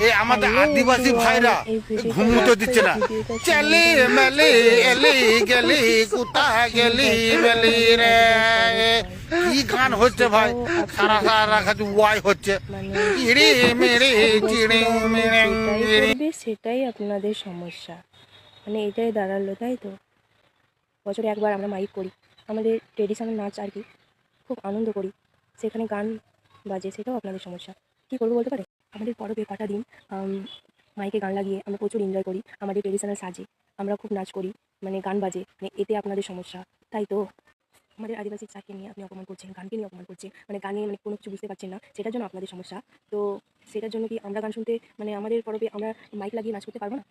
এই আমাদের হ্যালো আদিবাসী এভরিওয়ান, ভাইরা এই ভিডিওটা ঘুমোতে দেখো। দিচ্ছে এই না। ভিডিওটা চলি চ্যানেলটা মেলি এলি গেলি কোথা শুনে গেলি দেখো, মেলি আমাদের রে। আদিবাসী বড় ভাই। কি গান মানে হচ্ছে ভাই, সেটাও সারা আপনাদের সারা খালি সমস্যা। ওয়াই হচ্ছে। মানে ইড়ি মেরি চিড়ি আদিবাসীরা মানে মিড়িং যেটাই ইড়ি। করবে সেটাই আপনাদের সমস্যা। মানে এটাই দাঁড়ালো, তাই তো? বছরে একবার আমরা মাইক করি, আমাদের ট্রেডিশনাল নাচ আর কি, খুব আনন্দ করি, সেখানে গান বাজে, সেটাও আপনাদের সমস্যা। কী করবো বলতে পারে? আমাদের পরবে কটা দিন মাইকে গান লাগিয়ে আমরা প্রচুর এনজয় করি, আমাদের ট্রেডিশনাল সাজে আমরা খুব নাচ করি, মানে গান বাজে, মানে এতে আপনাদের সমস্যা, তাই তো? আমাদের আদিবাসী জাতকে নিয়ে আপনি অপমান করছেন, গানকে নিয়ে অপমান করছেন, মানে গানে মানে কোনো কিছু বুঝতে পারছেন না, সেটার জন্য আপনাদের সমস্যা। তো সেটার জন্য কি আমরা গান শুনতে, মানে আমাদের পরবে আমরা মাইক লাগিয়ে নাচ করতে পারবো না?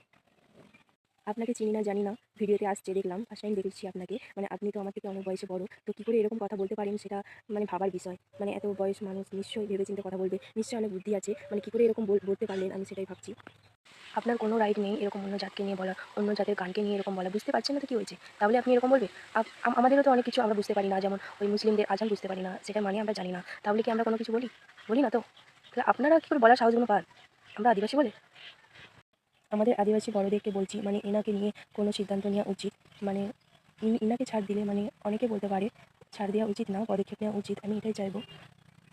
আপনাকে চিনি না জানি না, ভিডিওতে আসছে দেখলাম, ফার্স্ট টাইম দেখেছি আপনাকে, মানে আপনি তো আমার থেকে অনেক বয়সে বড়, তো কী করে এরকম কথা বলতে পারেন সেটা মানে ভাবার বিষয়। মানে এত বয়স মানুষ নিশ্চয়ই ভেবেচিন্তে কথা বলবে, নিশ্চয়ই অনেক বুদ্ধি আছে, মানে কী করে এরকম বলতে পারলেন, আমি সেটাই ভাবছি। আপনার কোনো রাইট নেই এরকম অন্য জাতকে নিয়ে বলা, অন্য জাতের গানকে নিয়ে এরকম বলা। বুঝতে পারছেন না তো কী হয়েছে? তাহলে আপনি এরকম বলবে? আমাদেরও তো অনেক কিছু আমরা বুঝতে পারি না, যেমন ওই মুসলিমদের আজান বুঝতে পারি না, সেটা মানে আমরা জানি না, তাহলে কি আমরা কোনো কিছু বলি? বলি না তো? তাহলে আপনারা কী করে বলার সাহসগুলো পান আমরা আদিবাসী বলে? আমাদের আদিবাসী বড়দেরকে বলছি, মানে এনাকে নিয়ে কোনো সিদ্ধান্ত নেওয়া উচিত। মানে ইনাকে ছাড় দিলে, মানে অনেকে বলতে পারে ছাড় দেওয়া উচিত না, পদক্ষেপ নেওয়া উচিত, আমি এটাই চাইবো।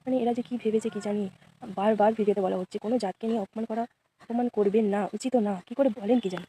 মানে এরা যে কী ভেবেছে কি জানি, বারবার ভিডিওতে বলা হচ্ছে কোনো জাতকে নিয়ে অপমান করা, অপমান করবেন না, উচিতও না, কী করে বলেন কি জানি।